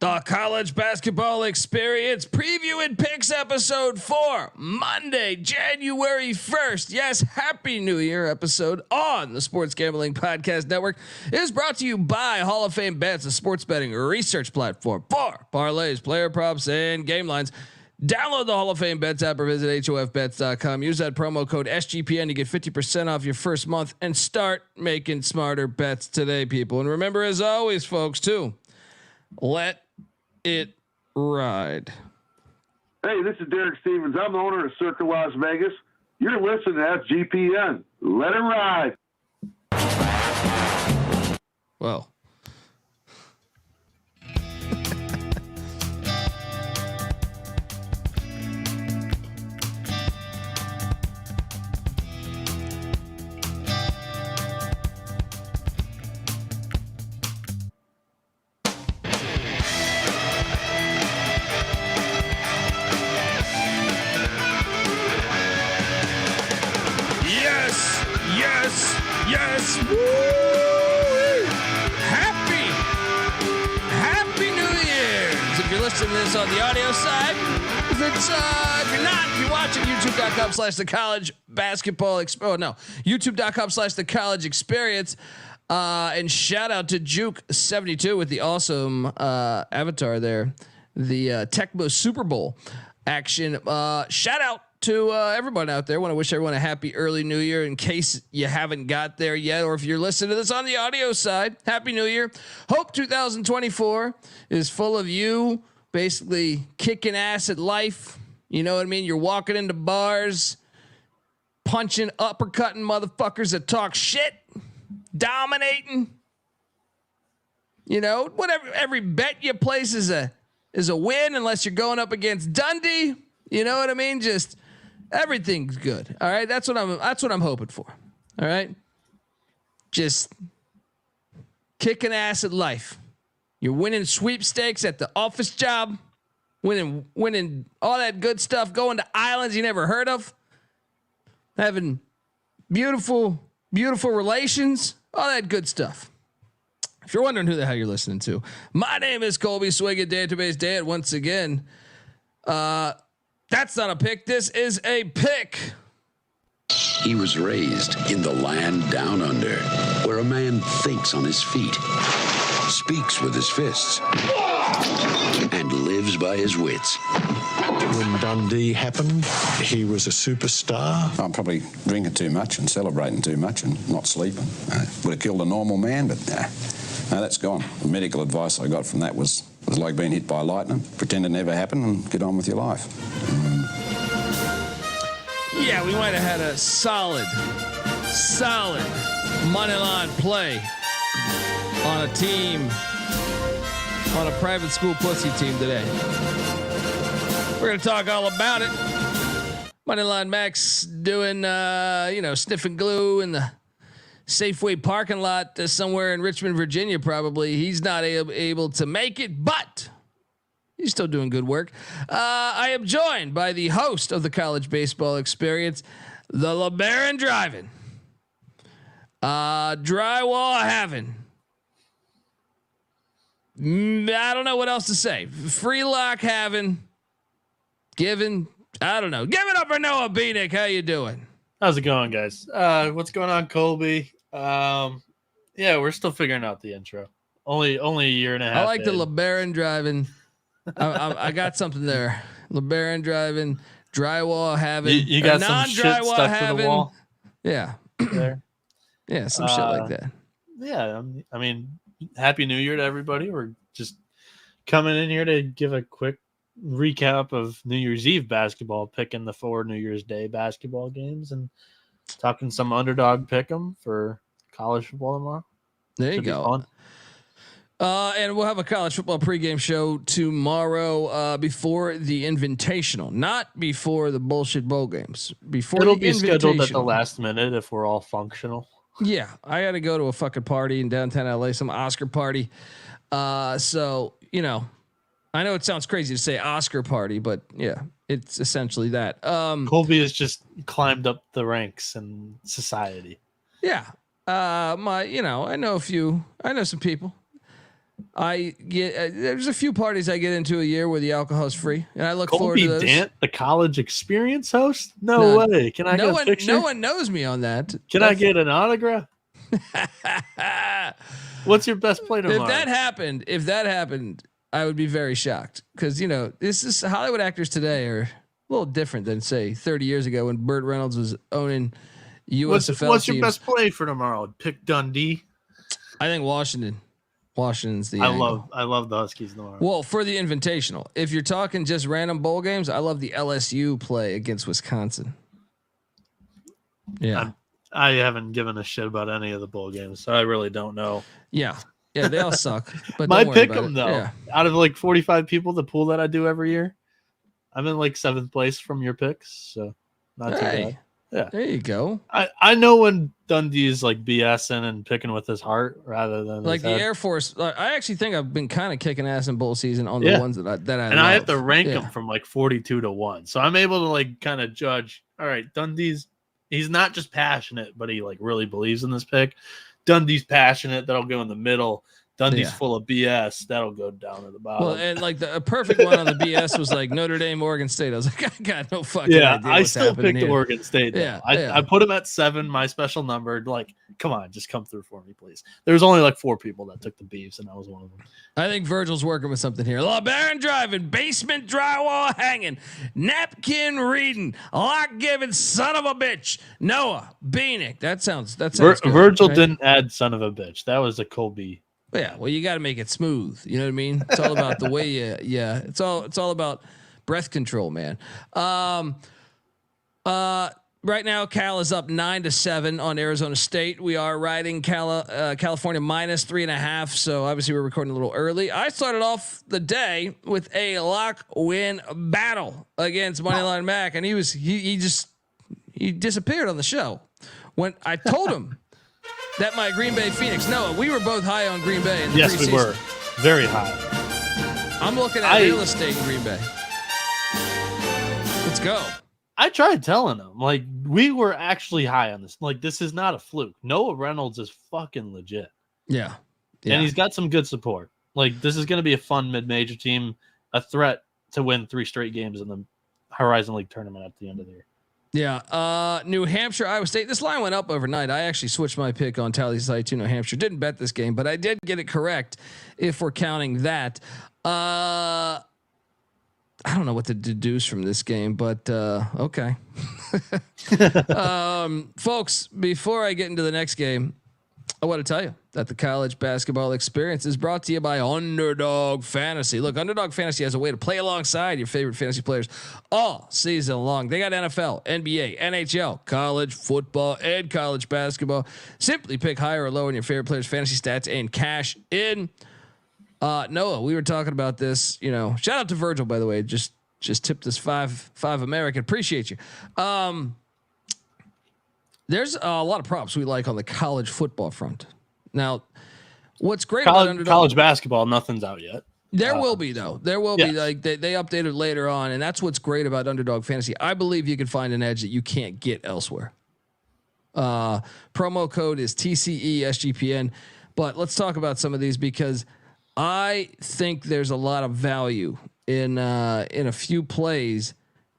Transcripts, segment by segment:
The College Basketball Experience Preview and Picks episode for Monday, January 1st. Yes, Happy New Year episode on the Sports Gambling Podcast Network is brought to you by Hall of Fame Bets, a sports betting research platform for parlays, player props, and game lines. Download the Hall of Fame Bets app or visit hofbets.com. Use that promo code SGPN to get 50% off your first month and start making smarter bets today, people. And remember, as always, folks, too, let it ride. Hey, this is Derek Stevens. I'm the owner of Circa Las Vegas. You're listening to SGPN. Let it ride. Well, yes. Woo! Happy New Year's. If you're listening to this on the audio side, if you're not, if you're watching youtube.com/the college basketball youtube.com/the college experience. And shout out to Juke72 with the awesome avatar there, the Tecmo Super Bowl action. Shout out to everyone out there. Want to wish everyone a happy early New Year in case you haven't got there yet, or if you're listening to this on the audio side, happy New Year. Hope 2024 is full of you basically kicking ass at life. You know what I mean? You're walking into bars, punching, uppercutting motherfuckers that talk shit, dominating. You know, whatever. Every bet you place is a win, unless you're going up against Dundee. You know what I mean? Just everything's good. All right. That's what I'm hoping for. All right. Just kicking ass at life. You're winning sweepstakes at the office job, winning all that good stuff, going to islands you never heard of, having beautiful relations, all that good stuff. If you're wondering who the hell you're listening to, my name is Colby Swig at Database Dad. Once again, that's not a pick. This is a pick. He was raised in the land down under, where a man thinks on his feet, speaks with his fists, and lives by his wits. When Dundee happened, he was a superstar. I'm probably drinking too much and celebrating too much and not sleeping. Would have killed a normal man, but no, that's gone. The medical advice I got from that was like being hit by lightning. Pretend it never happened and get on with your life. Yeah, we might have had a solid money line play on a team, on a private school pussy team today. We're going to talk all about it. Moneyline Max doing, sniffing glue in the Safeway parking lot somewhere in Richmond, Virginia, probably. He's not able to make it, but he's still doing good work. I am joined by the host of the College Baseball Experience, the LeBaron Driving, drywall having. I don't know what else to say. Free lock having, given. I don't know. Give it up for Noah Beanick. How you doing? How's it going, guys? What's going on, Colby? Yeah, we're still figuring out the intro. Only a year and a half. I like the LeBaron Driving. I got something there. LeBaron Driving, drywall having. You got some shit stuck to the wall. Yeah. There. Yeah, some shit like that. Yeah, I mean, Happy New Year to everybody. We're just coming in here to give a quick recap of New Year's Eve basketball, picking the 4 New Year's Day basketball games and talking some underdog pick 'em for college football tomorrow. There you go. And we'll have a college football pregame show tomorrow before the Invitational, not before the bullshit bowl games. Before it'll be scheduled at the last minute if we're all functional. Yeah, I got to go to a fucking party in downtown LA, some Oscar party. So I know it sounds crazy to say Oscar party, but yeah, it's essentially that. Colby has just climbed up the ranks in society. Yeah. I know some people. There's a few parties I get into a year where the alcohol is free, and I look forward Colby to those. Dant, the college experience host? No way. Can I get a picture? No one knows me on that. Can I get an autograph? What's your best play tomorrow? If that happened, I would be very shocked because this is Hollywood actors today are a little different than say 30 years ago when Burt Reynolds was owning USFL. What's your best play for tomorrow? Pick Dundee. I think Washington. Washington's the. I love the Huskies tomorrow. Well, for the Invitational, if you're talking just random bowl games, I love the LSU play against Wisconsin. Yeah. I haven't given a shit about any of the bowl games, so I really don't know. Yeah, they all suck. But my pick them though. Yeah. Out of like 45 people, the pool that I do every year, I'm in like 7th place from your picks, so not too bad. Yeah, there you go. I know when Dundee is like BSing and picking with his heart rather than like the Air Force. I actually think I've been kind of kicking ass in bowl season on the ones that I and love. I have to rank them from like 42 to 1, so I'm able to like kind of judge. All right, Dundee's. He's not just passionate, but he like really believes in this pick. Dundee's passionate. That'll go in the middle. Dundee's full of BS. That'll go down at the bottom. Well, and like a perfect one on the BS was like Notre Dame, Oregon State. I was like, I got no fucking idea. I still picked here. Oregon State. I put him at 7, my special number. Like, come on, just come through for me, please. There was only like 4 people that took the Beavs, and I was one of them. I think Virgil's working with something here. LeBaron driving, basement drywall hanging, napkin reading, lock giving, son of a bitch. Noah Beanick. That sounds good, Virgil right? Didn't add son of a bitch. That was a Colby. Yeah, well, you got to make it smooth. You know what I mean? It's all about the way it's all about breath control, man. Right now, Cal is up 9-7 on Arizona State. We are riding California minus 3.5. So obviously we're recording a little early. I started off the day with a lock win battle against Moneyline Mac, and he disappeared on the show when I told him that my Green Bay Phoenix. Noah, we were both high on Green Bay in the Yes, preseason. we were very high. I'm looking at real estate in Green Bay. Let's go. I tried telling him, like, we were actually high on this. Like, this is not a fluke. Noah Reynolds is fucking legit. Yeah. And he's got some good support. Like, this is going to be a fun mid-major team, a threat to win 3 straight games in the Horizon League tournament at the end of the year. Yeah. New Hampshire, Iowa State. This line went up overnight. I actually switched my pick on Tally Site to New Hampshire. Didn't bet this game, but I did get it correct if we're counting that. I don't know what to deduce from this game, but okay. Folks, before I get into the next game, I want to tell you that the college basketball experience is brought to you by Underdog Fantasy. Look, Underdog Fantasy has a way to play alongside your favorite fantasy players all season long. They got NFL, NBA, NHL, college football, and college basketball. Simply pick higher or lower in your favorite players' fantasy stats and cash in. Noah, we were talking about this, shout out to Virgil, by the way, just tipped us five American. Appreciate you. There's a lot of props we like on the college football front. Now, what's great about Underdog, college basketball, nothing's out yet. There will be though. There will be like they updated later on, and that's what's great about Underdog Fantasy. I believe you can find an edge that you can't get elsewhere. Promo code is TCESGPN, but let's talk about some of these because I think there's a lot of value in a few plays.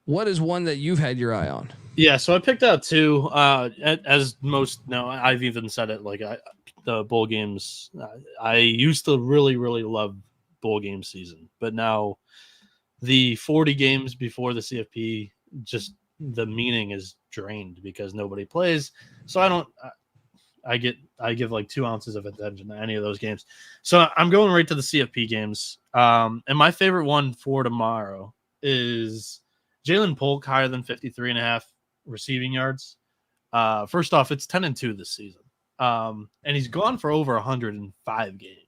What is one that you've had your eye on? Yeah, so I picked out 2. As most know, I've even said it. Like the bowl games, I used to really, really love bowl game season, but now the 40 games before the CFP, just the meaning is drained because nobody plays. So I give like 2 ounces of attention to any of those games. So I'm going right to the CFP games. And my favorite one for tomorrow is Jalen Polk higher than 53.5 receiving yards. First off, it's 10-2 this season. And he's gone for over 105 games.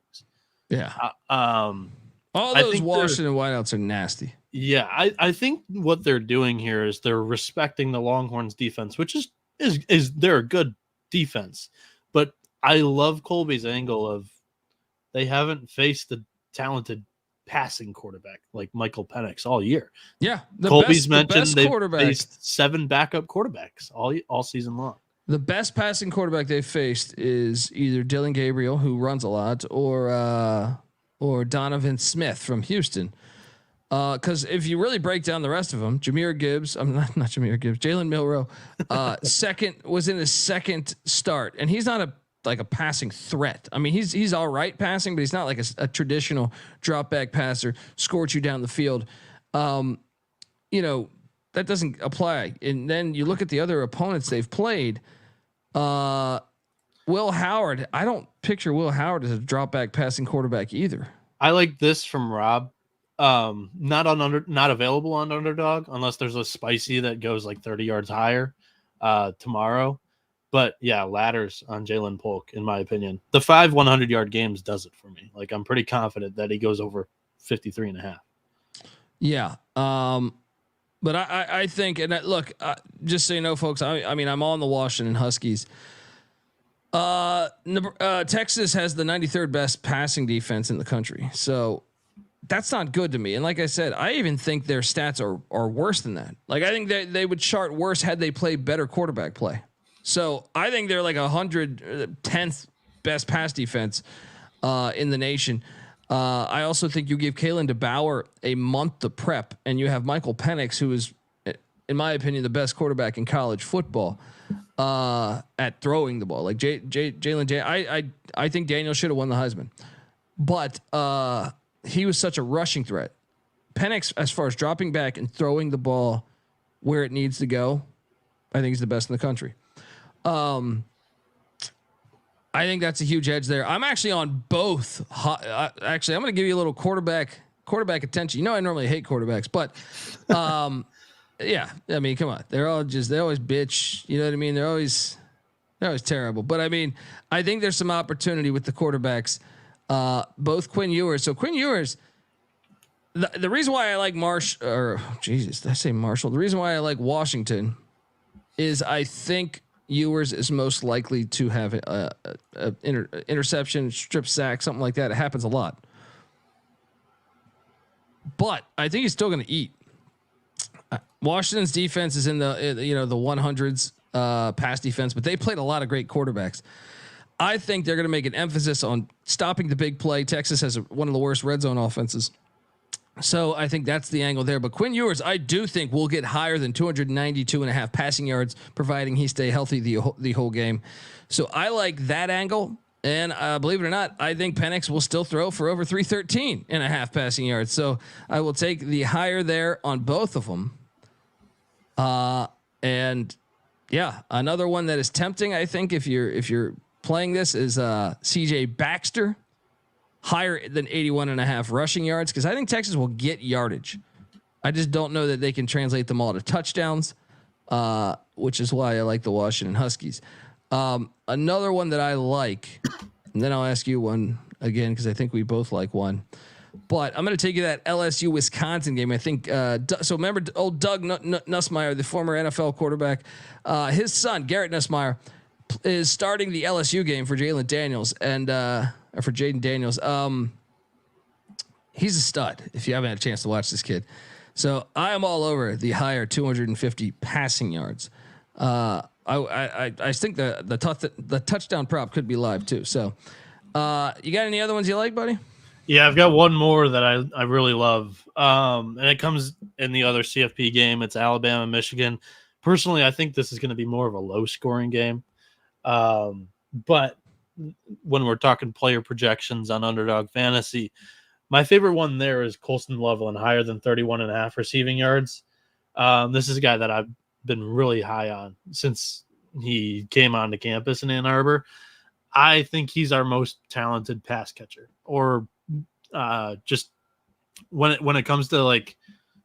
Yeah. All those Washington wideouts are nasty. Yeah. I think what they're doing here is they're respecting the Longhorns defense, which is they're a good defense, but I love Colby's angle of they haven't faced a talented passing quarterback like Michael Penix all year. Yeah, Colby's mentioned they faced 7 backup quarterbacks all season long. The best passing quarterback they've faced is either Dylan Gabriel, who runs a lot, or or Donovan Smith from Houston. Because if you really break down the rest of them, Jahmyr Gibbs, I'm not Jahmyr Gibbs, Jalen Milroe, was in his second start, and he's not a passing threat. I mean, he's all right passing, but he's not like a traditional drop back passer, scorch you down the field. That doesn't apply. And then you look at the other opponents they've played. Will Howard, I don't picture Will Howard as a drop back passing quarterback either. I like this from Rob. Not available on Underdog unless there's a spicy that goes like 30 yards higher tomorrow. But yeah, ladders on Jalen Polk, in my opinion. The 5 100-yard games does it for me. Like, I'm pretty confident that he goes over 53.5. Yeah. But I think, and look, just so you know, folks, I mean, I'm on the Washington Huskies. Texas has the 93rd best passing defense in the country. So that's not good to me. And like I said, I even think their stats are worse than that. Like, I think they would chart worse had they played better quarterback play. So I think they're like 110th best pass defense in the nation. I also think you give Kalen DeBauer a month to prep, and you have Michael Penix, who is, in my opinion, the best quarterback in college football at throwing the ball. Like Jalen, I think Daniel should have won the Heisman, but he was such a rushing threat. Penix, as far as dropping back and throwing the ball where it needs to go, I think he's the best in the country. I think that's a huge edge there. I'm actually on both. Actually, I'm going to give you a little quarterback attention. You know, I normally hate quarterbacks, but yeah, I mean, come on, they always bitch. You know what I mean? They're always terrible. But I mean, I think there's some opportunity with the quarterbacks. Both Quinn Ewers. So Quinn Ewers, the reason why I like The reason why I like Washington is I think Ewers is most likely to have a interception, strip sack, something like that. It happens a lot, but I think he's still going to eat. Washington's defense is in the 100s pass defense, but they played a lot of great quarterbacks. I think they're going to make an emphasis on stopping the big play. Texas has one of the worst red zone offenses. So I think that's the angle there. But Quinn Ewers, I do think will get higher than 292.5 passing yards, providing he stay healthy the whole game. So I like that angle. And believe it or not, I think Penix will still throw for over 313.5 passing yards. So I will take the higher there on both of them. And yeah, another one that is tempting, I think, if you're playing this is CJ Baxter. Higher than 81.5 rushing yards, because I think Texas will get yardage. I just don't know that they can translate them all to touchdowns, which is why I like the Washington Huskies. Another one that I like, and then I'll ask you one again because I think we both like one. But I'm going to take you to that LSU Wisconsin game. I think so. Remember old Doug Nussmeier, the former NFL quarterback. His son Garrett Nussmeier is starting the LSU game for Jalen Daniels and. For Jaden Daniels. He's a stud if you haven't had a chance to watch this kid. So I am all over the higher 250 passing yards. I think the touchdown prop could be live too. So you got any other ones you like, buddy? Yeah, I've got one more that I really love. And it comes in the other CFP game. It's Alabama, Michigan. Personally, I think this is going to be more of a low scoring game. But when we're talking player projections on Underdog Fantasy, my favorite one there is Colston Loveland, higher than 31.5 receiving yards. This is a guy that I've been really high on since he came onto campus in Ann Arbor. I think he's our most talented pass catcher, or just when it comes to like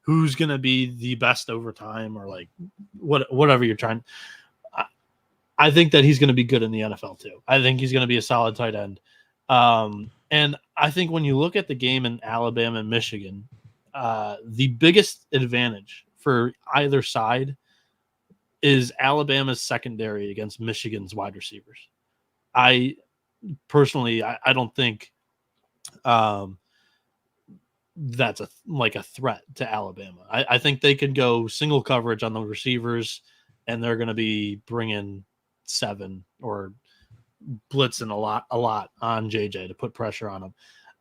who's going to be the best over time, or like whatever you're trying. I think that he's going to be good in the NFL too. I think he's going to be a solid tight end. And I think when you look at the game in Alabama and Michigan, the biggest advantage for either side is Alabama's secondary against Michigan's wide receivers. I personally don't think that's a threat to Alabama. I think they could go single coverage on the receivers, and they're going to be bringing 7 or blitzing a lot on JJ to put pressure on him.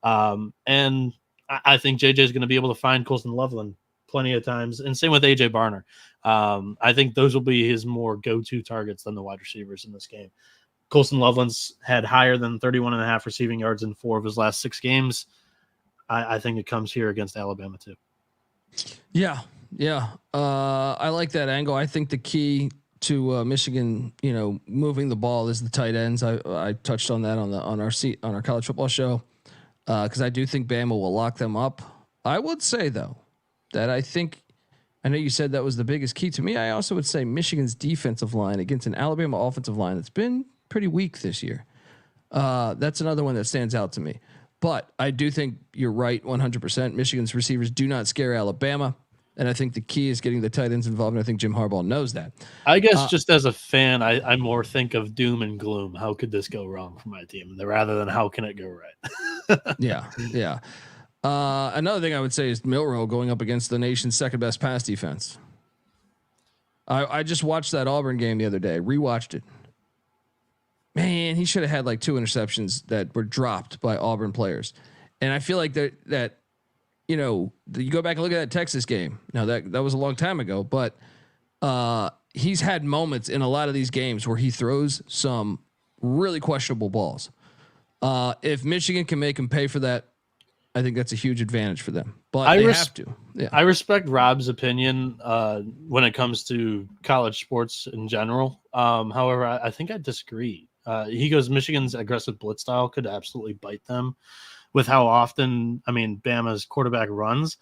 And I think JJ is going to be able to find Colston Loveland plenty of times, and same with AJ Barner. I think those will be his more go-to targets than the wide receivers in this game. Colston Loveland's had higher than 31.5 receiving yards in 4 of his last 6 games. I think it comes here against Alabama too. Yeah. I like that angle. I think the key to Michigan, moving the ball is the tight ends. I touched on that on our college football show because I do think Bama will lock them up. I would say though that I know you said that was the biggest key to me. I also would say Michigan's defensive line against an Alabama offensive line that's been pretty weak this year. That's another one that stands out to me. But I do think you're right 100%. Michigan's receivers do not scare Alabama. And I think the key is getting the tight ends involved. And I think Jim Harbaugh knows that. I guess just as a fan, I more think of doom and gloom. How could this go wrong for my team? Rather than how can it go right? Yeah. Another thing I would say is Milroe going up against the nation's second best pass defense. I just watched that Auburn game the other day. Rewatched it. Man, he should have had like 2 interceptions that were dropped by Auburn players. And I feel like that you go back and look at that Texas game. Now that was a long time ago, but he's had moments in a lot of these games where he throws some really questionable balls. If Michigan can make him pay for that, I think that's a huge advantage for them. But they have to. Yeah. I respect Rob's opinion when it comes to college sports in general. However, I think I disagree. He goes, Michigan's aggressive blitz style could absolutely bite them with how often, Bama's quarterback runs.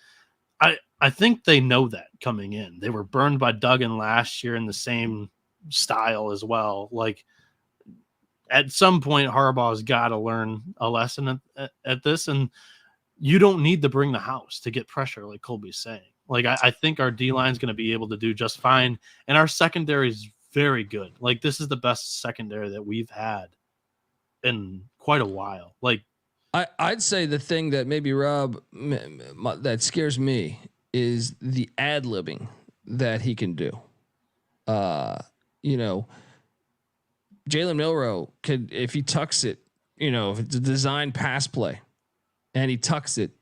I think they know that coming in. They were burned by Duggan last year in the same style as well. Like at some point, Harbaugh's got to learn a lesson at this, and you don't need to bring the house to get pressure, like Colby's saying. Like I think our D line is going to be able to do just fine, and our secondary is very good. Like this is the best secondary that we've had in quite a while. Like I'd say the thing that maybe Rob that scares me is the ad-libbing that he can do. Jalen Milroe could, if he tucks it, if it's a design pass play and he tucks it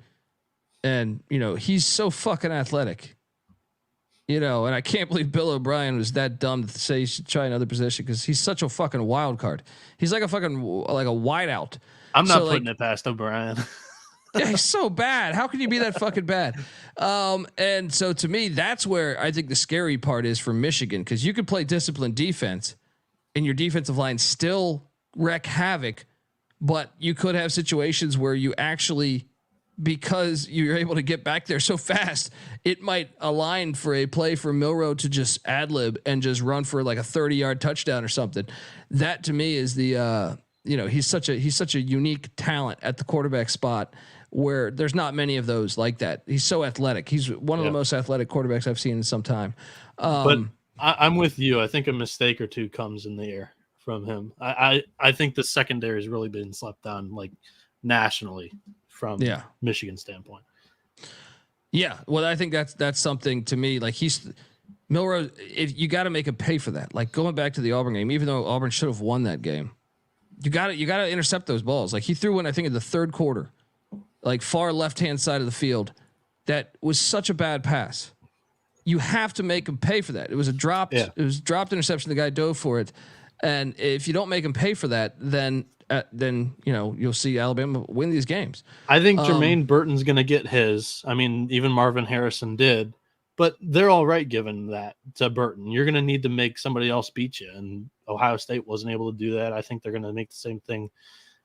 and, he's so fucking athletic, and I can't believe Bill O'Brien was that dumb to say he should try another position because he's such a fucking wild card. He's like a wideout. I'm not putting it past O'Brien. Yeah, he's so bad. How can you be that fucking bad? And so to me, that's where I think the scary part is for Michigan, because you could play disciplined defense and your defensive line still wreak havoc, but you could have situations where you actually, because you're able to get back there so fast, it might align for a play for Milroe to just ad lib and just run for like a 30-yard touchdown or something. That to me is the he's such a unique talent at the quarterback spot where there's not many of those like that. He's so athletic. He's one of the most athletic quarterbacks I've seen in some time. But I'm with you. I think a mistake or two comes in the air from him. I think the secondary has really been slept on, like nationally from Michigan standpoint. Yeah. Well, I think that's something to me. Like Milroe, if you got to make him pay for that. Like going back to the Auburn game, even though Auburn should have won that game, you got to intercept those balls. Like he threw one, I think in the third quarter, like far left-hand side of the field. That was such a bad pass. You have to make him pay for that. It was a dropped, It was dropped interception. The guy dove for it. And if you don't make him pay for that, then you'll see Alabama win these games. I think Jermaine Burton's going to get his. Even Marvin Harrison did, but they're all right giving that to Burton. You're going to need to make somebody else beat you, and Ohio State wasn't able to do that. I think they're going to make the same thing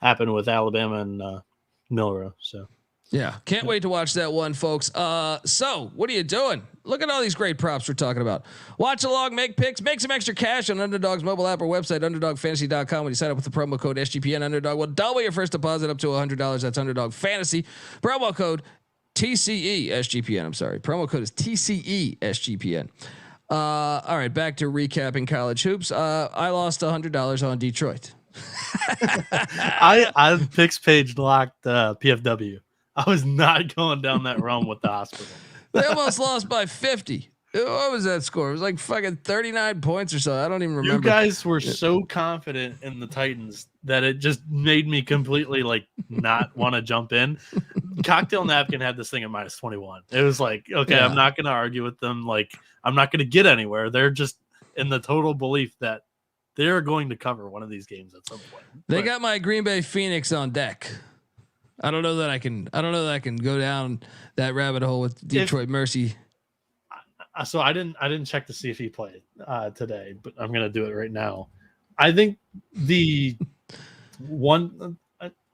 happen with Alabama and Milroe. So. Yeah, can't wait to watch that one, folks. So what are you doing? Look at all these great props we're talking about. Watch along, make picks, make some extra cash on Underdog's mobile app or website, underdogfantasy.com. When you sign up with the promo code SGPN, Underdog will double your first deposit up to $100. That's Underdog Fantasy. Promo code TCE SGPN. I'm sorry. Promo code is TCE SGPN. All right, back to recapping college hoops. I lost $100 on Detroit. I picks page locked PFW. I was not going down that realm with the hospital. They almost lost by 50. What was that score? It was like fucking 39 points or so. I don't even remember. You guys were so confident in the Titans that it just made me completely like not want to jump in. Cocktail Napkin had this thing at minus 21. It was like, okay, Yeah. I'm not going to argue with them. Like, I'm not going to get anywhere. They're just in the total belief that they're going to cover one of these games at some point. They got my Green Bay Phoenix on deck. I don't know that I can go down that rabbit hole with Detroit Mercy. So I didn't check to see if he played today, but I'm gonna do it right now. I think the one.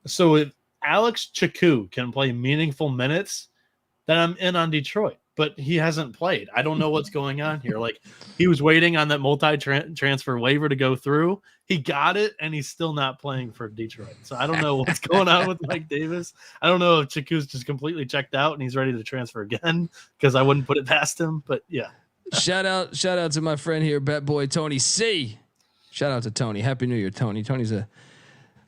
So if Alex Chaku can play meaningful minutes, then I'm in on Detroit. But he hasn't played. I don't know what's going on here. Like he was waiting on that multi-transfer waiver to go through. He got it, and he's still not playing for Detroit. So I don't know what's going on with Mike Davis. I don't know if Chaku's just completely checked out and he's ready to transfer again because I wouldn't put it past him. But yeah. Shout out to my friend here, Bet Boy Tony C. Shout out to Tony. Happy New Year, Tony. Tony's a.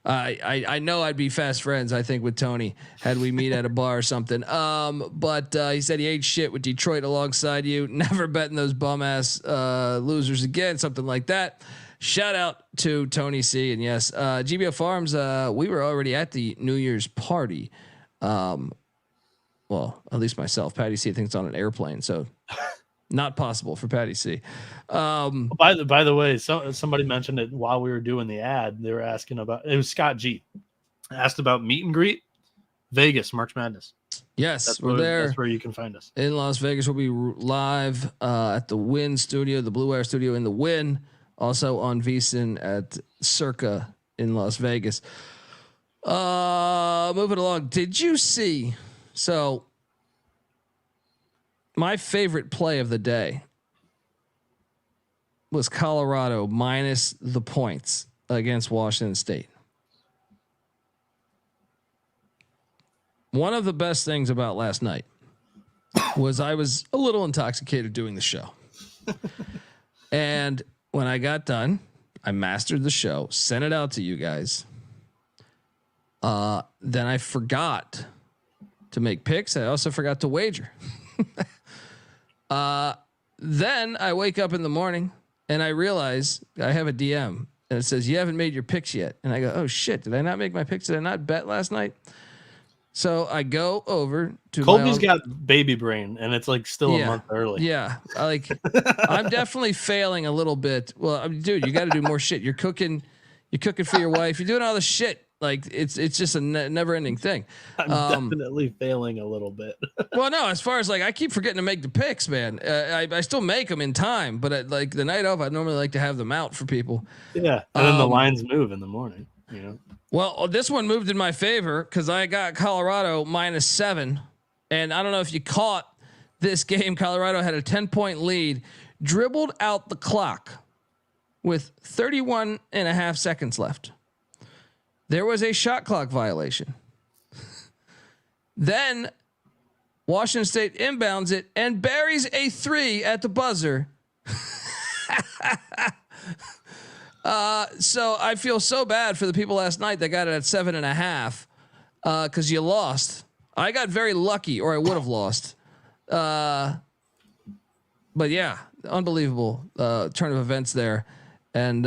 I know I'd be fast friends, I think, with Tony had we meet at a bar or something. But he said he ate shit with Detroit alongside you. Never betting those bum ass losers again, something like that. Shout out to Tony C. And yes, GBO Farms. We were already at the New Year's party. Well, at least myself. Patty C. thinks it's on an airplane, so not possible for Patty C. By the way, somebody mentioned it while we were doing the ad. They were asking about it was Scott G. Asked about meet and greet, Vegas, March Madness. Yes, we're there. That's where you can find us in Las Vegas. We'll be live at the Wynn Studio, the Blue Air Studio in the Wynn. Also on VSiN at Circa in Las Vegas. Moving along. Did you see? So my favorite play of the day was Colorado minus the points against Washington State. One of the best things about last night was I was a little intoxicated doing the show. And when I got done, I mastered the show, sent it out to you guys. Then I forgot to make picks. I also forgot to wager. Then I wake up in the morning and I realize I have a DM and it says, you haven't made your picks yet. And I go, oh shit, did I not make my picks? Did I not bet last night? So I go over to Colby's got baby brain and it's like still a month early. Yeah. I'm definitely failing a little bit. Well, I mean, dude, you got to do more shit. You're cooking for your wife. You're doing all the shit. Like it's just a never ending thing. I'm definitely failing a little bit. Well, no, as far as like, I keep forgetting to make the picks, man. I still make them in time, but like the night of, I normally like to have them out for people. Yeah. And then the lines move in the morning, you know? Well, this one moved in my favor because I got Colorado -7. And I don't know if you caught this game. Colorado had a 10-point lead, dribbled out the clock with 31 and a half seconds left. There was a shot clock violation. Then Washington State inbounds it and buries a 3 at the buzzer. So I feel so bad for the people last night that got it at 7.5 because you lost. I got very lucky, or I would have lost. But yeah, unbelievable turn of events there. And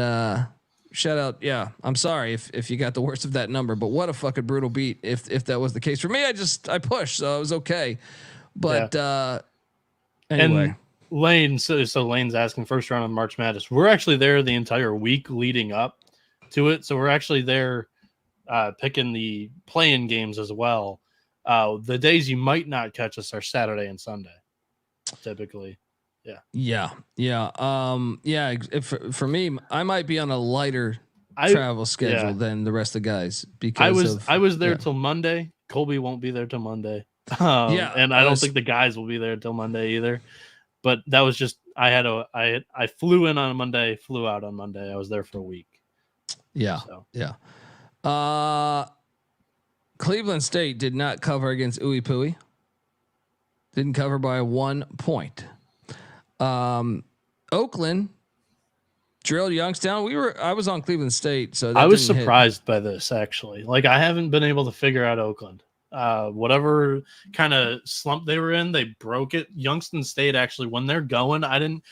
shout out, yeah, I'm sorry if you got the worst of that number, but what a fucking brutal beat if that was the case. For me, I pushed, so it was okay. But anyway. And Lane, so Lane's asking first round of March Madness. We're actually there the entire week leading up to it. So we're actually there picking the play-in games as well. The days you might not catch us are Saturday and Sunday, typically. Yeah. For me, I might be on a lighter travel schedule than the rest of the guys because I was there till Monday. Colby won't be there till Monday. And I don't think the guys will be there till Monday either. But that was just I flew in on a Monday, flew out on Monday. I was there for a week. Yeah. Cleveland State did not cover against Ooey Pooey. Didn't cover by 1 point. Oakland drilled Youngstown. I was on Cleveland State, so I was surprised by this actually. Like I haven't been able to figure out Oakland. Whatever kind of slump they were in, they broke it. Youngstown State actually, when they're going, I didn't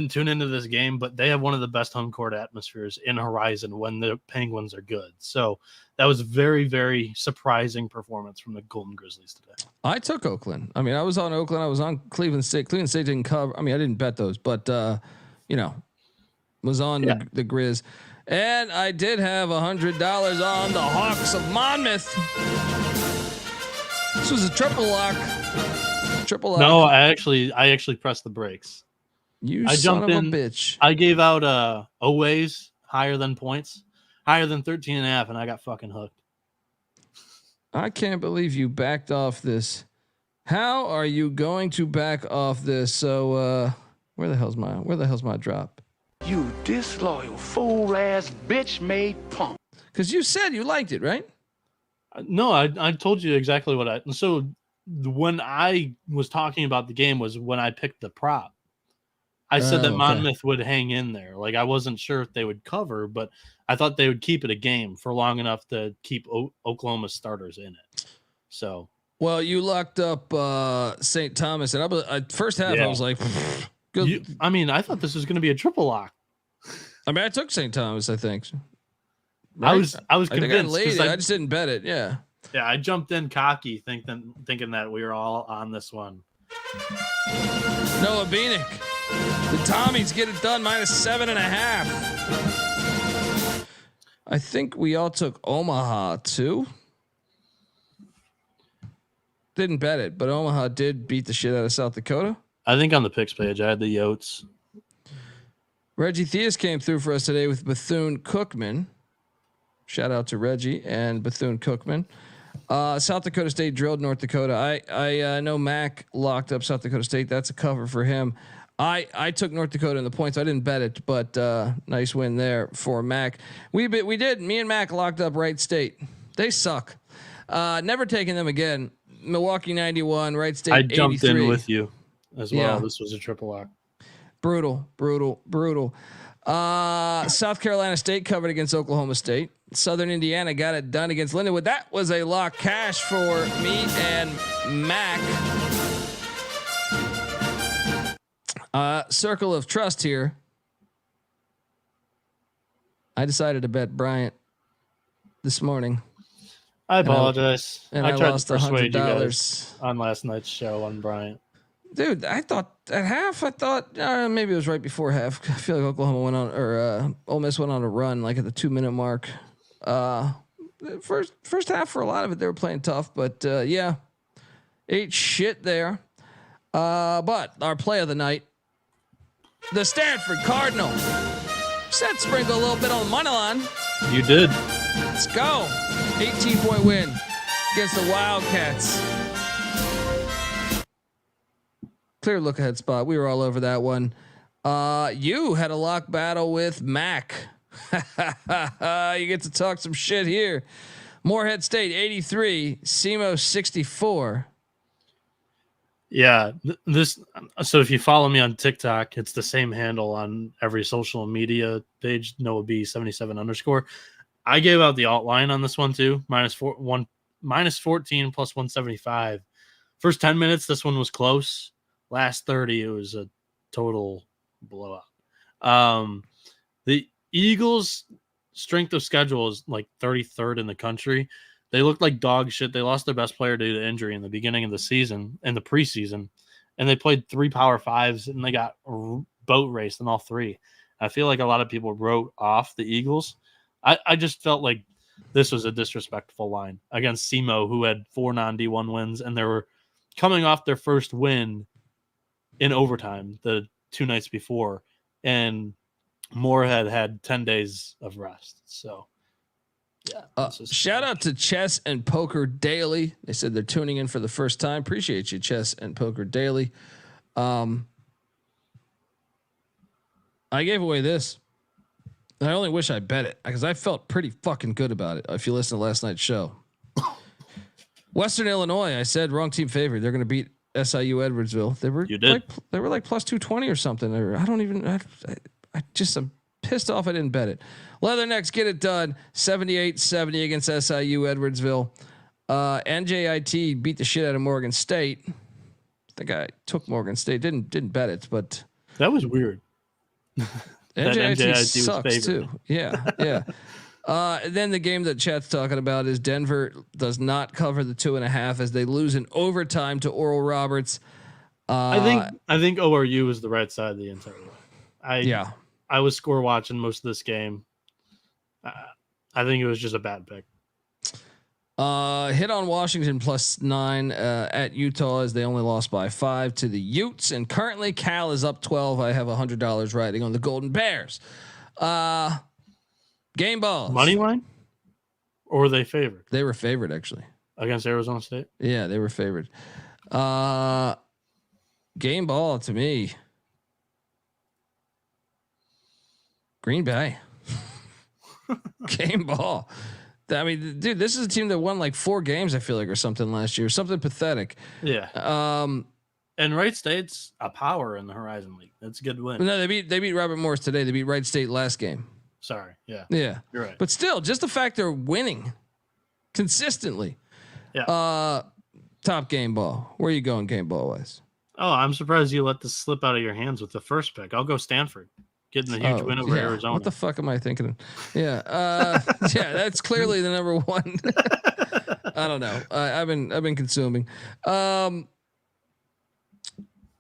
tune into this game, but they have one of the best home court atmospheres in Horizon when the Penguins are good. So that was very, very surprising performance from the Golden Grizzlies today. I took Oakland. I mean, I was on Oakland. I was on Cleveland State. Cleveland State didn't cover. I mean, I didn't bet those, but was on the Grizz. And I did have $100 on the Hawks of Monmouth. This was a triple lock. No, I actually pressed the brakes. I jumped in, a bitch. I gave out Oways higher than points, higher than 13.5, and I got fucking hooked. I can't believe you backed off this. How are you going to back off this? So where the hell's my drop? You disloyal fool ass bitch made punk. Because you said you liked it, right? No, I told you exactly what so when I was talking about the game was when I picked the prop. I said that Monmouth would hang in there. Like, I wasn't sure if they would cover, but I thought they would keep it a game for long enough to keep Oklahoma's starters in it. So, well, you locked up St. Thomas, and first half I was like, good. I thought this was going to be a triple lock. I mean, I took St. Thomas, I think. Right? I was convinced. I just didn't bet it. Yeah. Yeah, I jumped in cocky, thinking that we were all on this one. Noah Beanick. The Tommies get it done -7.5. I think we all took Omaha too. Didn't bet it, but Omaha did beat the shit out of South Dakota. I think on the picks page I had the Yotes. Reggie Theus came through for us today with Bethune-Cookman. Shout out to Reggie and Bethune-Cookman. South Dakota State drilled North Dakota. I know Mac locked up South Dakota State. That's a cover for him. I took North Dakota in the points. I didn't bet it, but nice win there for Mac. We did. Me and Mac locked up Wright State. They suck. Never taking them again. Milwaukee 91, Wright State 83. I jumped in with you as well. Yeah. This was a triple lock. Brutal. South Carolina State covered against Oklahoma State. Southern Indiana got it done against Lindenwood. That was a lock cash for me and Mac. Circle of trust here. I decided to bet Bryant this morning. I apologize. I lost $100 on last night's show on Bryant. Dude, I thought at half, maybe it was right before half. I feel like Oklahoma went on, or Ole Miss went on a run, like at the 2-minute mark. First half for a lot of it, they were playing tough, but ate shit there. But our play of the night, the Stanford Cardinal. Said sprinkle a little bit on the money line. You did. Let's go. 18-point win against the Wildcats. Clear look ahead spot. We were all over that one. You had a lock battle with Mac. You get to talk some shit here. Morehead State 83, SEMO 64. Yeah, so if you follow me on TikTok, it's the same handle on every social media page, Noah B 77_. I gave out the alt line on this one too, -14 plus 175. First 10 minutes, this one was close. Last 30, it was a total blowout. The Eagles' strength of schedule is like 33rd in the country. They looked like dog shit. They lost their best player due to injury in the beginning of the season, in the preseason, and they played 3 Power 5s, and they got boat raced in all 3. I feel like a lot of people wrote off the Eagles. I just felt like this was a disrespectful line against SEMO, who had 4 non-D1 wins, and they were coming off their first win in overtime the 2 nights before, and Morehead had 10 days of rest. So, yeah. Shout out to Chess and Poker Daily. They said they're tuning in for the first time. Appreciate you, Chess and Poker Daily. I gave away this. I only wish I bet it because I felt pretty fucking good about it. If you listen to last night's show, Western Illinois, I said wrong team favored. They're going to beat SIU Edwardsville. They were they were like plus 220 or something. I'm pissed off I didn't bet it. Leathernecks get it done. 78-70 against SIU Edwardsville. NJIT beat the shit out of Morgan State. I think I took Morgan State. Didn't bet it, but That was weird. NJIT was sucks favored. too. Yeah, yeah. Then the game that chat's talking about is Denver does not cover the 2.5 as they lose in overtime to Oral Roberts. I think ORU was the right side the entire way. I was score watching most of this game. I think it was just a bad pick. Hit on Washington +9 at Utah as they only lost by 5 to the Utes, and currently Cal is up 12. I have $100 riding on the Golden Bears. Game balls. Money line? Or were they favored? They were favored actually Against Arizona State? Yeah, they were favored. Game ball to me. Green Bay. Game ball. I mean, dude, this is a team that won like 4 games, I feel like, or something last year. Something pathetic. Yeah. And Wright State's a power in the Horizon League. That's a good win. No, they beat Robert Morris today. They beat Wright State last game. Sorry. Yeah. Yeah. You're right. But still, just the fact they're winning consistently. Yeah. Top game ball. Where are you going game ball wise? Oh, I'm surprised you let this slip out of your hands with the first pick. I'll go Stanford. Getting a huge win over Arizona. What the fuck am I thinking of? Yeah. Yeah, that's clearly the number one. I don't know. I've been consuming. The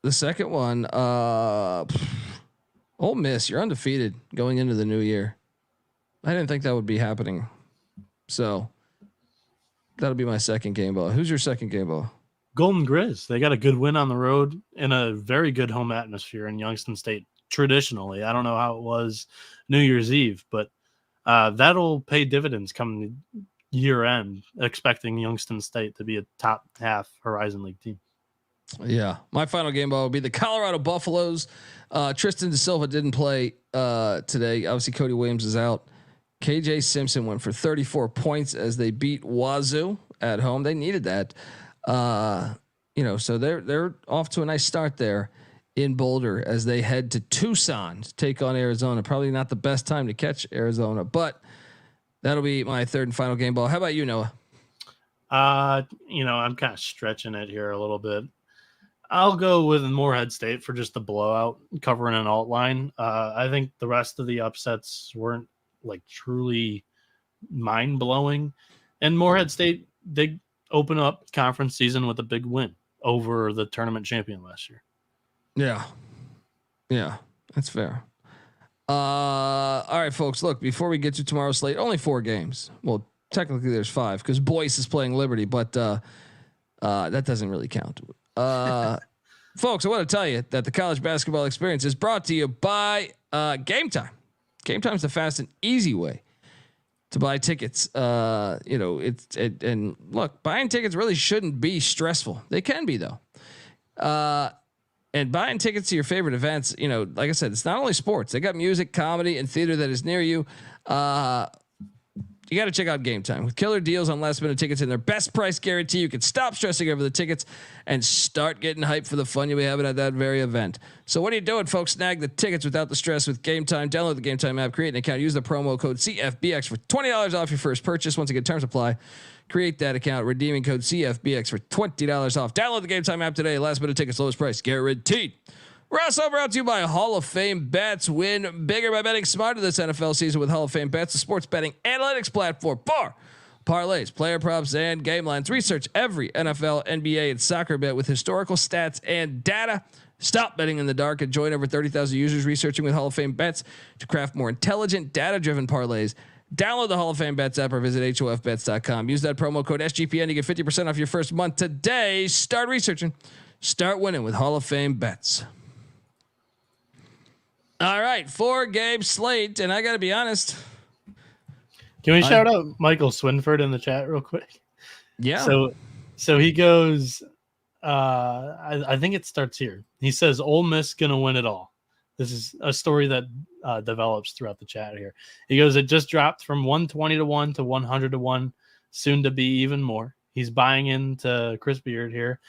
second one, Ole Miss, you're undefeated going into the new year. I didn't think that would be happening. So that'll be my second game ball. Who's your second game ball? Golden Grizz. They got a good win on the road in a very good home atmosphere in Youngstown State. Traditionally, I don't know how it was New Year's Eve, but that'll pay dividends come year end, expecting Youngstown State to be a top half Horizon League team. Yeah. My final game ball will be the Colorado Buffaloes. Tristan Da Silva didn't play today. Obviously, Cody Williams is out. KJ Simpson went for 34 points as they beat Wazoo at home. They needed that. So they're off to a nice start there in Boulder as they head to Tucson to take on Arizona. Probably not the best time to catch Arizona, but that'll be my third and final game ball. How about you, Noah? I'm kind of stretching it here a little bit. I'll go with Morehead State for just the blowout, covering an alt line. I think the rest of the upsets weren't like truly mind blowing, and Morehead State, they open up conference season with a big win over the tournament champion last year. Yeah, that's fair. All right, folks. Look, before we get to tomorrow's slate, only 4 games. Well, technically there's 5 because Boyce is playing Liberty, but that doesn't really count. Folks, I want to tell you that the college basketball experience is brought to you by Game Time. Game Time is the fast and easy way to buy tickets. And look, buying tickets really shouldn't be stressful. They can be though. And buying tickets to your favorite events, like I said, it's not only sports. They got music, comedy, and theater that is near you. You got to check out Game Time with killer deals on last minute tickets and their best price guarantee. You can stop stressing over the tickets and start getting hyped for the fun you'll be having at that very event. So what are you doing, folks? Snag the tickets without the stress with Game Time. Download the Game Time app, create an account, use the promo code CFBX for $20 off your first purchase. Once again, terms apply. Create that account, redeeming code CFBX for $20 off. Download the Game Time app today. Last minute tickets, lowest price guaranteed. We're also brought to you by Hall of Fame Bets. Win bigger by betting smarter this NFL season with Hall of Fame Bets, the sports betting analytics platform for parlays, player props, and game lines. Research every NFL, NBA, and soccer bet with historical stats and data. Stop betting in the dark and join over 30,000 users researching with Hall of Fame Bets to craft more intelligent, data-driven parlays. Download the Hall of Fame Bets app or visit hofbets.com. Use that promo code SGPN to get 50% off your first month today. Start researching. Start winning with Hall of Fame Bets. All right, 4-game slate, and I got to be honest. Can we shout out Michael Swinford in the chat real quick? Yeah. So he goes. I think it starts here. He says, "Ole Miss gonna win it all." This is a story that develops throughout the chat here. He goes, "It just dropped from 120 to 1 to 100 to 1, soon to be even more." He's buying into Chris Beard here.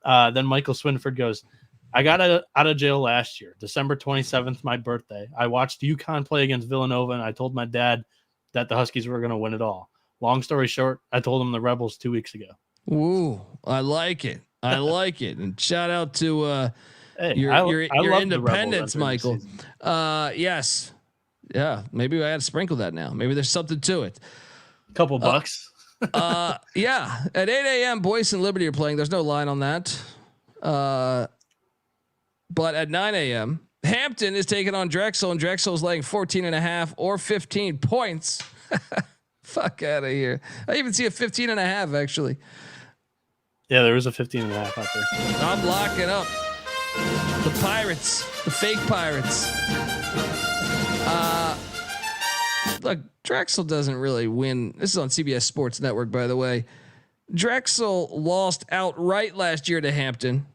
Then Michael Swinford goes, "I got out of jail last year, December 27th, my birthday. I watched UConn play against Villanova, and I told my dad that the Huskies were going to win it all. Long story short, I told him the Rebels 2 weeks ago. Ooh, I like it. I like it. And shout out to Hey, your love the Rebels independence, entering the Michael. season. Yes. Yeah. Maybe I had to sprinkle that now. Maybe there's something to it. Couple bucks. Yeah. At 8 a.m., Boyce and Liberty are playing. There's no line on that. But at 9 a.m., Hampton is taking on Drexel, and Drexel's laying 14.5 or 15 points. Fuck out of here. I even see a 15.5 actually. Yeah, there was a 15.5 out there. I'm locking up the Pirates, the fake Pirates. Look, Drexel doesn't really win. This is on CBS Sports Network, by the way. Drexel lost outright last year to Hampton,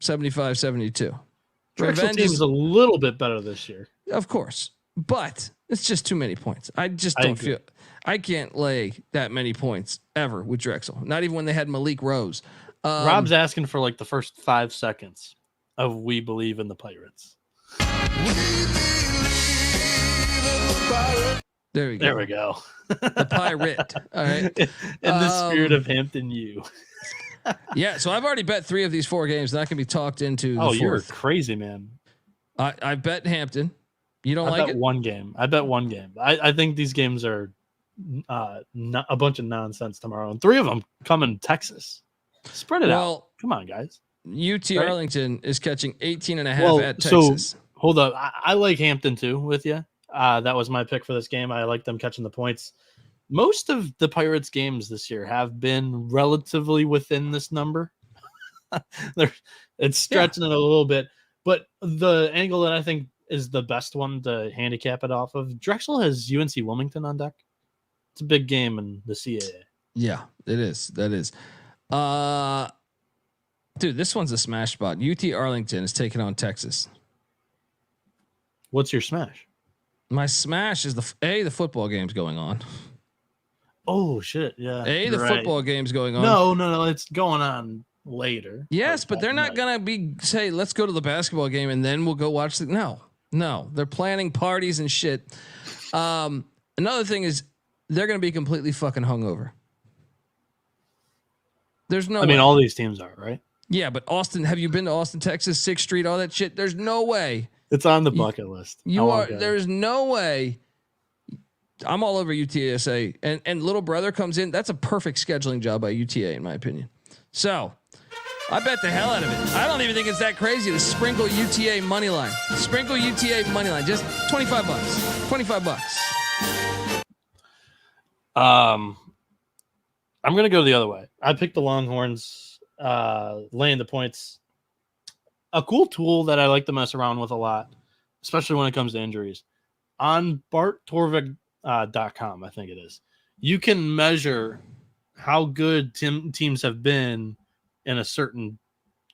75-72. Drexel team's a little bit better this year. Of course, but it's just too many points. I just don't feel I can't lay that many points ever with Drexel. Not even when they had Malik Rose. Rob's asking for like the first 5 seconds of "We Believe in the Pirates." There we go. There we go. The pirate. All right. In the spirit of Hampton U. Yeah. So I've already bet 3 of these 4 games. That can be talked into. The you're fourth. crazy, man. I bet Hampton. You don't I like bet it? one game. I bet one game. I think these games are not a bunch of nonsense tomorrow, and 3 of them come in Texas. Spread it out. Come on, guys. UT Right? Arlington is catching 18.5 at Texas. So hold up. I like Hampton too with you. That was my pick for this game. I like them catching the points. Most of the Pirates games this year have been relatively within this number. It's stretching it a little bit, but the angle that I think is the best one to handicap it off of, Drexel has UNC Wilmington on deck. It's a big game in the CAA. Yeah, it is. That is. Dude, this one's a smash spot. UT Arlington is taking on Texas. What's your smash? My smash is the football game's going on. Oh shit! Yeah. The football game's going on. No, it's going on later. Yes, but they're not gonna say let's go to the basketball game and then we'll go watch the. No, they're planning parties and shit. Another thing is they're gonna be completely fucking hungover. There's no. I mean, all these teams are, right? Yeah, but Austin. Have you been to Austin, Texas, 6th Street, all that shit? There's no way. It's on the bucket list. You are. There's no way. I'm all over UTSA, and little brother comes in. That's a perfect scheduling job by UTA, in my opinion. So, I bet the hell out of it. I don't even think it's that crazy to sprinkle UTA money line. Sprinkle UTA money line. Just $25. $25. I'm gonna go the other way. I picked the Longhorns, laying the points. A cool tool that I like to mess around with a lot, especially when it comes to injuries. On BartTorvik.com, I think it is. You can measure how good teams have been in a certain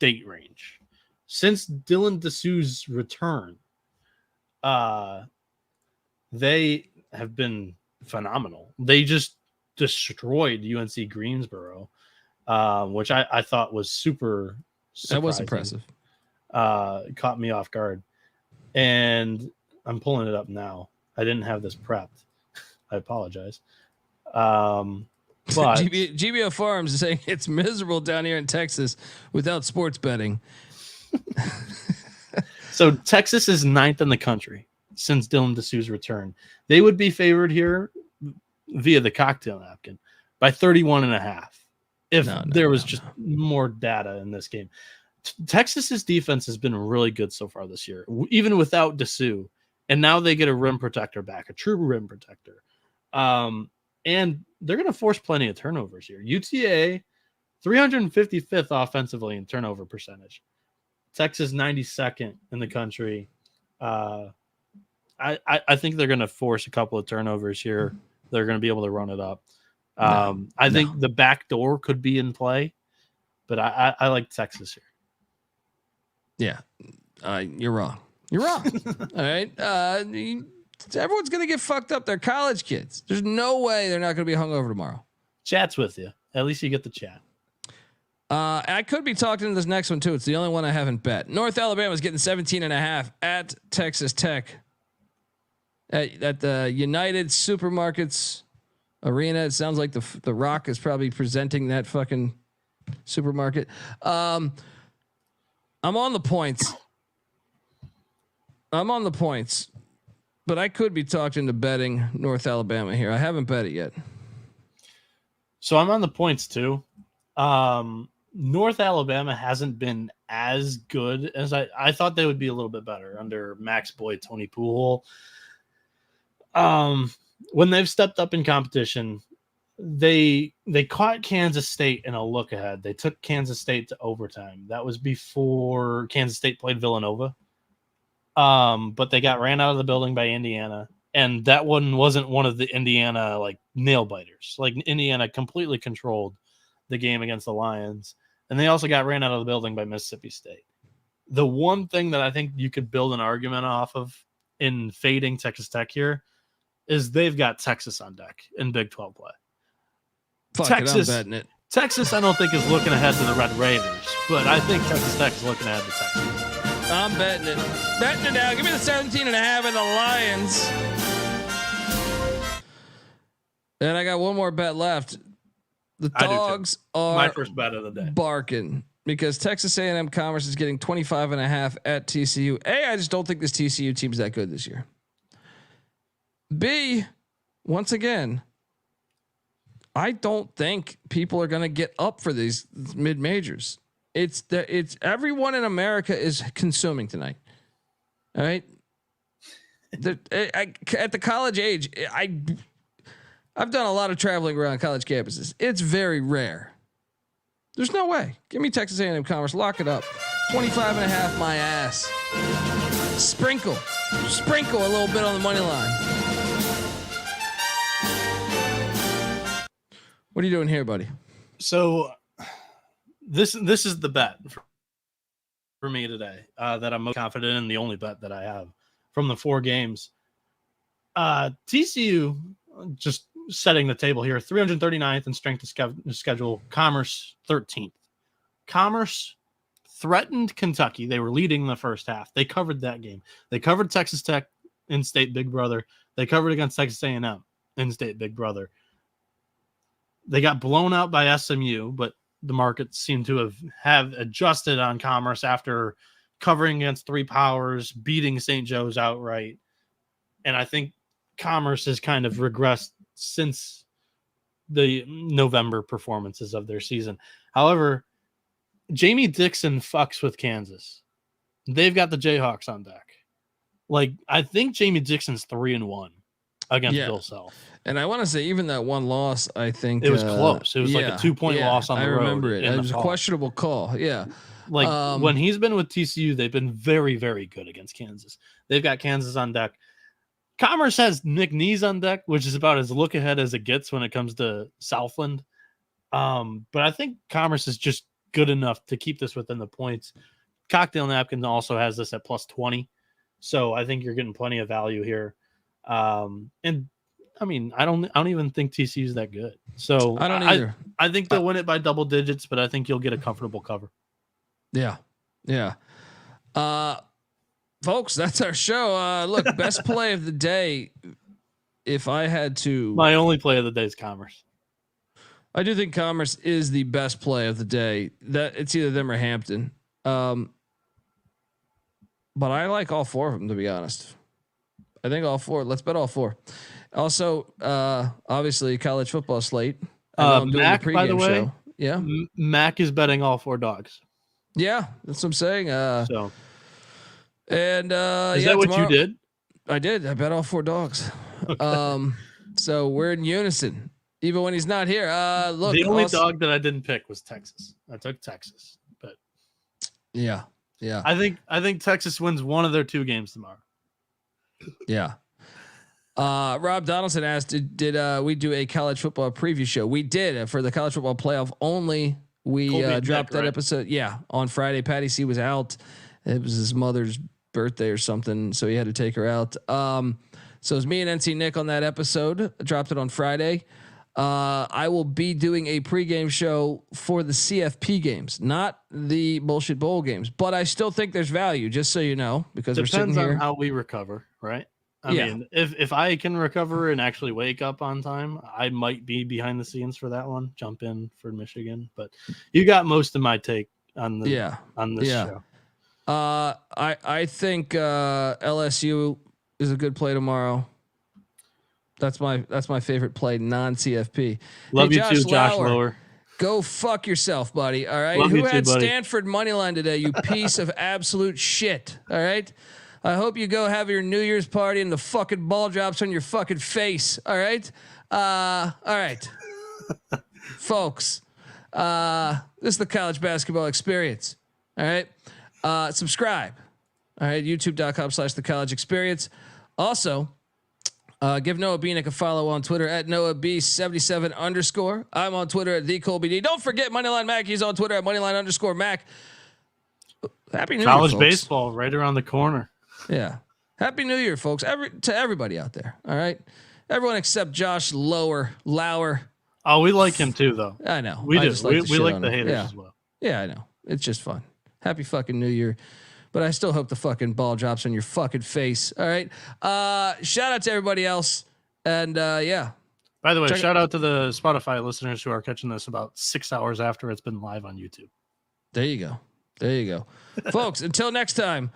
date range. Since Dylan Dessou's return, they have been phenomenal. They just destroyed UNC Greensboro, which I thought was super surprising. That was impressive. Caught me off guard. And I'm pulling it up now. I didn't have this prepped. I apologize. But GBO Farms is saying it's miserable down here in Texas without sports betting. So Texas is 9th in the country since Dylan Dessou's return. They would be favored here via the cocktail napkin by 31.5 if there was just more data in this game. Texas's defense has been really good so far this year, even without Dessou. And now they get a rim protector back, a true rim protector. And they're going to force plenty of turnovers here. UTA, 355th offensively in turnover percentage. Texas, 92nd in the country. I think they're going to force a couple of turnovers here. They're going to be able to run it up. I think the back door could be in play, but I like Texas here. Yeah, you're wrong. You're wrong. All right. Everyone's going to get fucked up. They're college kids. There's no way they're not going to be hungover tomorrow. Chat's with you. At least you get the chat. I could be talking to this next one too. It's the only one I haven't bet. North Alabama's getting 17.5 at Texas Tech at the United Supermarkets arena. It sounds like the Rock is probably presenting that fucking supermarket. I'm on the points. But I could be talked into betting North Alabama here. I haven't bet it yet. So I'm on the points too. North Alabama hasn't been as good as I thought they would be a little bit better under Max Boyd, Tony Poole. When they've stepped up in competition, they caught Kansas State in a look ahead. They took Kansas State to overtime. That was before Kansas State played Villanova. But they got ran out of the building by Indiana. And that one wasn't one of the Indiana like nail biters. Like Indiana completely controlled the game against the Lions. And they also got ran out of the building by Mississippi State. The one thing that I think you could build an argument off of in fading Texas Tech here is they've got Texas on deck in Big 12 play. Fuck Texas, it, I'm betting it. Texas, I don't think is looking ahead to the Red Raiders, but I think Texas Tech is looking ahead to Texas. I'm betting it. Betting it now. Give me the 17.5 and the Lions. And I got one more bet left. The dogs are my first bet of the day. Barking because Texas A&M Commerce is getting 25.5 at TCU. A, I just don't think this TCU team's that good this year. B, once again, I don't think people are going to get up for these mid majors. It's everyone in America is consuming tonight. All right. At the college age, I've done a lot of traveling around college campuses. It's very rare. There's no way. Give me Texas A&M Commerce. Lock it up. 25.5 my ass. Sprinkle a little bit on the money line. What are you doing here, buddy? So this is the bet for me today that I'm most confident in. The only bet that I have from the 4 games. TCU just setting the table here, 339th in strength of schedule. Commerce 13th. Commerce threatened Kentucky. They were leading the first half. They covered that game. They covered Texas Tech in-state Big Brother. They covered against Texas A&M in-state Big Brother. They got blown out by SMU, but the market seemed to have adjusted on Commerce after covering against 3 powers, beating St. Joe's outright. And I think Commerce has kind of regressed since the November performances of their season. However, Jamie Dixon fucks with Kansas. They've got the Jayhawks on deck. Like, I think Jamie Dixon's 3-1 against Bill Self. And I want to say, even that one loss, I think it was close. It was like a 2-point loss on the road. I remember it. It was a questionable call. Yeah. Like when he's been with TCU, they've been very, very good against Kansas. They've got Kansas on deck. Commerce has Nick Nees on deck, which is about as look ahead as it gets when it comes to Southland. But I think Commerce is just good enough to keep this within the points. Cocktail Napkin also has this at +20. So I think you're getting plenty of value here. And I mean, I don't even think TCU is that good. So I don't either. I think they'll win it by double digits, but I think you'll get a comfortable cover. Yeah. Yeah. Folks, that's our show. Look, best play of the day. If I had to, my only play of the day is Commerce. I do think Commerce is the best play of the day. That it's either them or Hampton. But I like all 4 of them, to be honest. I think all 4. Let's bet all 4. Also, obviously, college football slate. Mac, by the way, show. Yeah, Mac is betting all 4 dogs. Yeah, that's what I'm saying. So, and is that what you did? I did. I bet all 4 dogs. Okay. So we're in unison, even when he's not here. Look, the only dog that I didn't pick was Texas. I took Texas, but yeah. I think Texas wins one of their 2 games tomorrow. Yeah. Rob Donaldson asked, did we do a college football preview show? We did for the college football playoff only. We dropped that episode. Yeah. On Friday, Patty C was out. It was his mother's birthday or something. So he had to take her out. So it was me and NC Nick on that episode. I dropped it on Friday. I will be doing a pregame show for the CFP games, not the bullshit bowl games, but I still think there's value, just so you know, because depends we're sitting here on how we recover, right? I mean, if I can recover and actually wake up on time, I might be behind the scenes for that one. Jump in for Michigan, but you got most of my take on this show. I think LSU is a good play tomorrow. That's my favorite play, non-CFP. Love you too, Josh Lower. Go fuck yourself, buddy. All right. Love Who you had too, buddy. Stanford money line today? You piece of absolute shit. All right. I hope you go have your New Year's party and the fucking ball drops on your fucking face. All right. All right, folks. This is the college basketball experience. All right. Subscribe. All right. YouTube.com/the college experience. Also, give Noah Beanick a follow on Twitter at NoahB77_. I'm on Twitter at TheColbyD. Don't forget Moneyline Mac. He's on Twitter at Moneyline_Mac. Happy New Year, college folks. baseball right around the corner. Yeah. Happy New Year, folks. To everybody out there. All right. Everyone except Josh Lauer. Oh, we like him too, though. I know. We I do. just like We like the haters as well. Yeah, I know. It's just fun. Happy fucking New Year. But I still hope the fucking ball drops on your fucking face. All right. Shout out to everybody else. And yeah. By the way, shout out to the Spotify listeners who are catching this about 6 hours after it's been live on YouTube. There you go. Folks, until next time,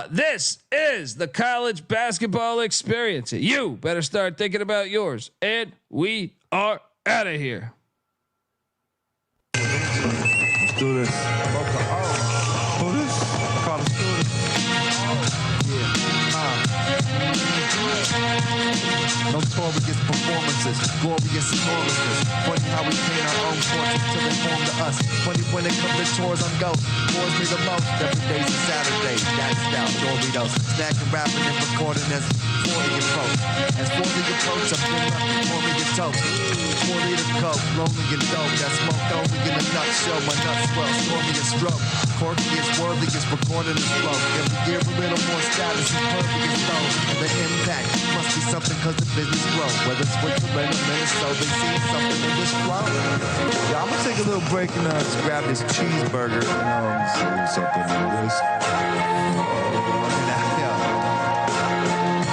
this is the college basketball experience. You better start thinking about yours. And we are out of here. Let's do this. Who this? Call the students. Notorious performances, glorious enormousness. Funny how we paint our own portraits till they form to us. Funny when it comes to chores on ghosts. Bores me the most. Every day's a Saturday. That's down Doritos. Snacking, rapping, and recording as for the approach. As for the approach, I've been up for me to toast. 4 liter coke, lonely and dope. That smoke only in a nutshell. My nuts swell, stormy and stroke. Quirky is worthy, is recording and flow. Every year a little more status and perfect as though. The impact must be something cause the business grow. Whether Switzerland or Minnesota, they see something in this flow. Yeah, I'm gonna take a little break and just grab this cheeseburger. See something in this.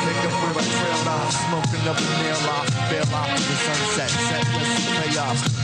Pick up where I trailed off, smoking up a nail off, bail off to the sunset. Set, let's see payoffs.